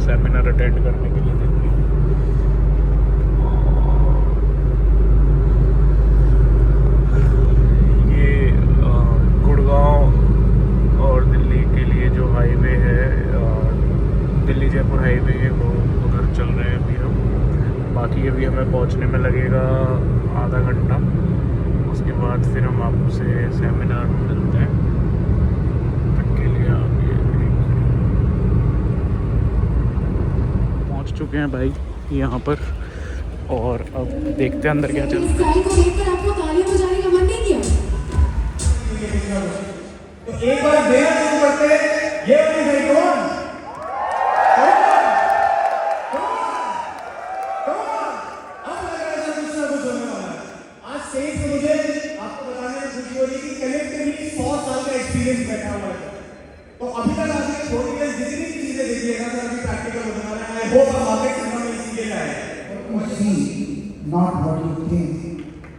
Seminar attend करने के लिए दिल्ली। ये गुड़गांव और दिल्ली के लिए जो हाईवे है, दिल्ली जयपुर हाईवे है, वो उधर चल रहे हैं अभी हम। बाकी अभी हमें पहुंचने में लगेगा आधा घंटा। उसके बाद फिर हम आपसे सेमिनार में मिलते हैं। पहुंच चुके हैं भाई यहाँ पर, और अब देखते हैं अंदर क्या चल रहा है। आपको तालियां बजाने का मन नहीं किया? तो एक बार देना शुरू करते हैं। ये वाली है कौन? अब लग रहा है कुछ ना कुछ होने वाला है। आज स्टेज पे मुझे आपको बताने में खुशी हो रही है कि कलेक्टिवली 100 साल का एक्सपीरियंस बैठा हुआ है। तो अभी तक आपने छोटी जितनी भी चीजें देखी है ना सर, अभी प्रैक्टिकल होने वाला है। आई होप आप मार्केट करना में इसीलिए आए। Not what you think.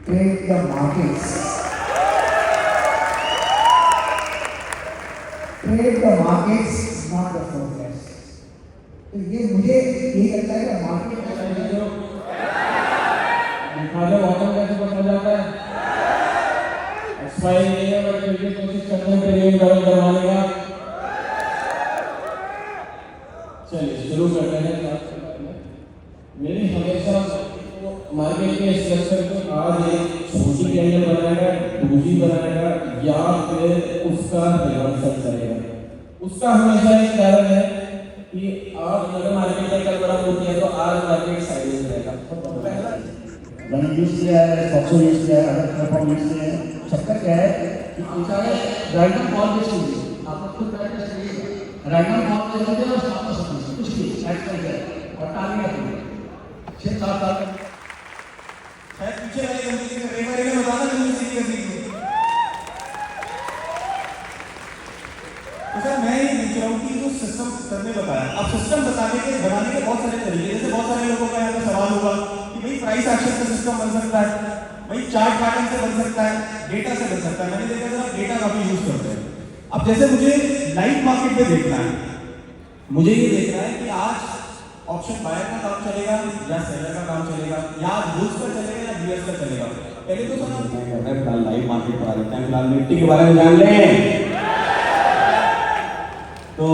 Trade the markets. Trade the markets, not the forecast. तो ये मुझे ये लगता है कि मार्केट का जो निकाले वाटर कैसे पता जाता है? एक्सपायर नहीं है बट फिर भी कोशिश करते हैं प्रीमियम लेवल करवाने का। चलिए शुरू करते हैं। मेरी हमेशा मार्केट के स्ट्रक्चर को आज एक छोटी कैंडल बनाएगा, डूजी बनाएगा या फिर उसका रिवर्सल करेगा। उसका हमेशा एक कारण है कि आज अगर मार्केट में कल बड़ा होती है तो आज मार्केट साइड में रहेगा। रन यूज किया है, सॉफ्टवेयर यूज किया है, अलग परफॉर्मेंस किया है। चक्कर क्या है कि चाहे रैंडम कॉल बेच लीजिए, आप खुद प्रैक्टिस करिए। रैंडम कॉल बेच लीजिए और स्टॉप लॉस रखिए, कुछ भी सेट करके और टारगेट रखिए 6-7 साल तक। शायद पीछे वाले कंपनी में रेफर ने बताना कि मुझे सीख करनी थी। तो सर मैं ये देख रहा हूँ कि जो सिस्टम सर ने बताया, अब सिस्टम बनाने के बहुत सारे तरीके, जैसे बहुत सारे लोगों का यहाँ पे सवाल होगा कि भाई प्राइस एक्शन का सिस्टम बन सकता है, भाई चार्ट पैटर्न से बन सकता है, डेटा से बन सकता है। मैंने देखा सर आप डेटा काफी यूज करते हैं। अब जैसे मुझे लाइव मार्केट में देखना है, मुझे ये देखना है कि आज ऑप्शन बायर का काम चलेगा या सेलर का काम चलेगा, या बुल्स का चलेगा या बीयर्स का चलेगा। पहले तो सर फिलहाल लाइव मार्केट पर आ जाते हैं, फिलहाल निफ्टी के बारे में जान लें। तो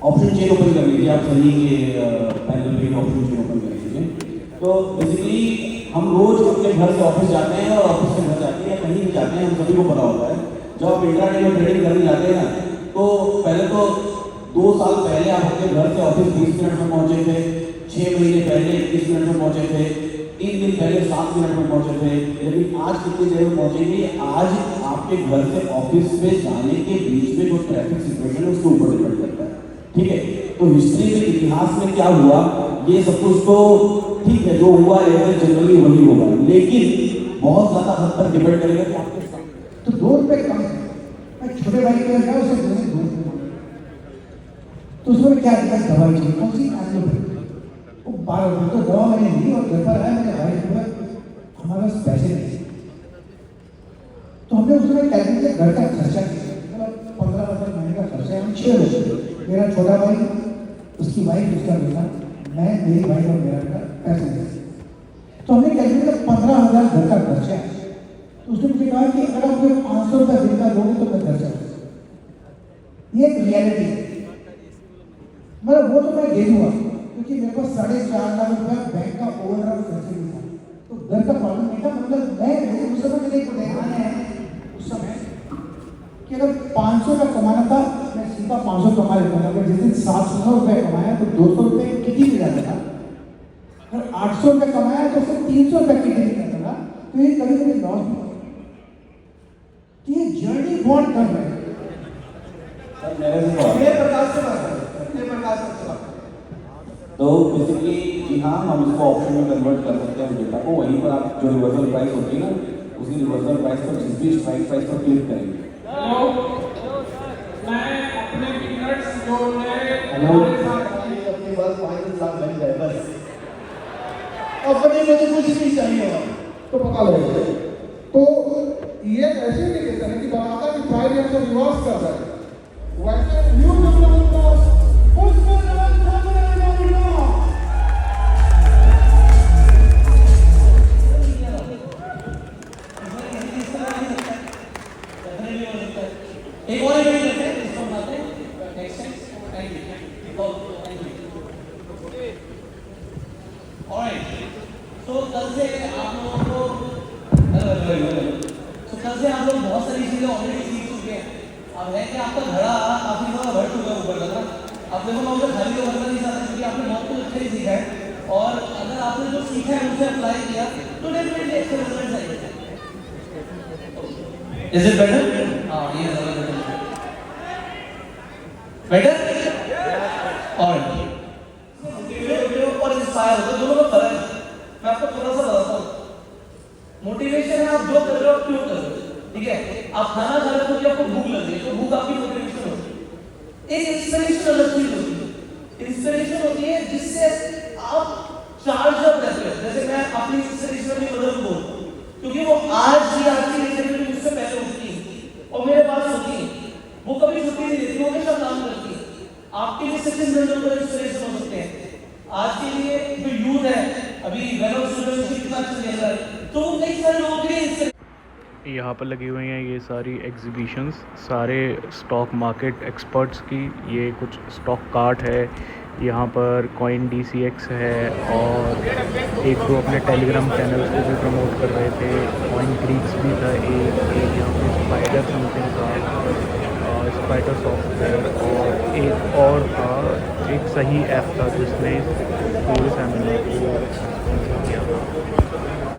ऑप्शन चेन ओपन कर लीजिए आप, सही के पैनल पे ऑप्शन चेन ओपन कर लीजिए। तो बेसिकली हम रोज अपने घर से ऑफिस जाते हैं और ऑफिस से घर जाते हैं या कहीं भी जाते हैं, हम सभी को पता होता है। जब आप इंट्राडे में ट्रेडिंग करने जाते हैं ना, तो पहले तो 2 साल पहले आप अपने घर से ऑफिस 20 मिनट में पहुंचे थे, 6 महीने पहले 21 मिनट में पहुंचे थे, 3 दिन पहले 7 मिनट में पहुंचे थे। लेकिन आज कितनी देर में पहुंचेंगे? आज आपके घर से ऑफिस में जाने के बीच में जो ट्रैफिक सिचुएशन है उसके ऊपर डिपेंड करता है। ठीक है, तो हिस्ट्री में, इतिहास में क्या हुआ ये सब कुछ तो ठीक है, जो हुआ एवरेज जनरली वही होगा, लेकिन बहुत ज्यादा हद तक डिपेंड करेगा कि आपके तो 2 रुपए कम है। मैं छोटे भाई के घर उसे 2 तो उसमें क्या दिक्कत? दवाई चाहिए, कौन सी आदमी वो 12 रुपये तो दवा मैंने ली और घर पर आया, मैंने भाई हमारे पास पैसे नहीं, तो हमने उसमें कैलकुलेट घर का खर्चा किया, 15 महीने का खर्चा है। हम 6 लोग, मेरा छोटा भाई, उसकी वाइफ, उसका बेटा, मैं, मेरी भाई और मेरा बेटा पैसे नहीं। तो हमने कैलकुलेट 15,000 घर का खर्चा है। तो उसने मुझे कहा कि अगर आप 500 रुपये दिन का दोगे तो मैं घर जाऊँगा। ये एक रियलिटी है, मतलब वो तो मैं दे दूंगा क्योंकि मेरे पास 4.5 लाख रुपया बैंक का ओवरड्राफ्ट फैसिलिटी था, तो घर का प्रॉब्लम नहीं था। मतलब मैं उस समय मेरे को देखना है उस समय कि अगर 500 का कमाना था, मैं सीधा 500 कमा लेता था। अगर जिस दिन 700 रुपये कमाया तो 200 रुपये किटी मिल जाता था। अगर 800 रुपये कमाया तो फिर 300 रुपये किटी मिल जाता था। तो ये कभी कभी लॉस भी होता। ये जर्नी बहुत कर रहे हैं। तो बेसिकली जी हाँ, हम इसको ऑप्शन में कन्वर्ट कर सकते हैं डेटा को। वहीं पर आप जो रिवर्सल प्राइस होती है ना, उसी रिवर्सल प्राइस पर जिस भी स्ट्राइक प्राइस पर क्लिक करेंगे। मैं अपने मिनट्स जो अपने पास 5 लाख बन जाए बस, अपने में तो कुछ नहीं चाहिए तो पका लो। तो ये ऐसे इंडिकेशन है कि बनाता है कि प्राइस रिवर्स कर रहा है, वैसे न्यू डेवलपमेंट उसमें एक और इवेंट करते हैं, इसको बनाते हैं next time. Thank you, thank you. Alright, तो कल से आप लोगों को बहुत सारी चीजें ऑलरेडी सीख चुके हैं। अब है कि आपका घड़ा काफी थोड़ा बढ़ चुका है ऊपर तक ना। अब देखो मैं उसे खाली तो करना नहीं चाहता क्योंकि आपने बहुत कुछ अच्छा ही सीखा है, और अगर आपने जो सीखा है उसे अप्लाई किया तो डेफिनेटली अच्छे रिजल्ट आएंगे। Is it better? हाँ, ये ज़्यादा बेटर ऑलराइट। और इंस्पायर होता है, दोनों का फर्क है। मैं आपको थोड़ा सा बताता हूँ। मोटिवेशन है आप जो कर रहे हो क्यों कर रहे हो, ठीक है? आप खाना खा रहे हो तो आपको भूख लग रही है, तो भूख आपकी मोटिवेशन होती है। एक इंस्पिरेशन अलग चीज होती है। इंस्पिरेशन होती है जिससे आप चार्ज अप रहते हो। जैसे मैं अपनी इंस्पिरेशन अपनी मदर को बोलता हूँ क्योंकि वो आज भी आपकी नेचर में मुझसे पहले उठती है और मेरे पास होती है। वो कभी छुट्टी नहीं देती, वो हमेशा काम करती है। आपके लिए सचिन तेंदुलकर इंस्पिरेशन हो सकते हैं। आज के लिए जो यूथ है, अभी वैभव सूर्यवंशी कितना अच्छा खेल रहा है, तो कई सारे लोगों के लिए यहाँ पर लगी हुई हैं ये सारी एग्जीबिशंस, सारे स्टॉक मार्केट एक्सपर्ट्स की। ये कुछ स्टॉक कार्ट है, यहाँ पर कॉइन DCX है, और एक दो अपने टेलीग्राम चैनल्स को भी प्रमोट कर रहे थे। कॉइन ग्रीक्स भी था, एक यहाँ पे स्पाइडर समथिंग था, स्पाइडर सॉफ्टवेयर, और एक और था, एक सही ऐप था जिसने पूरे सेमिनार को किया था।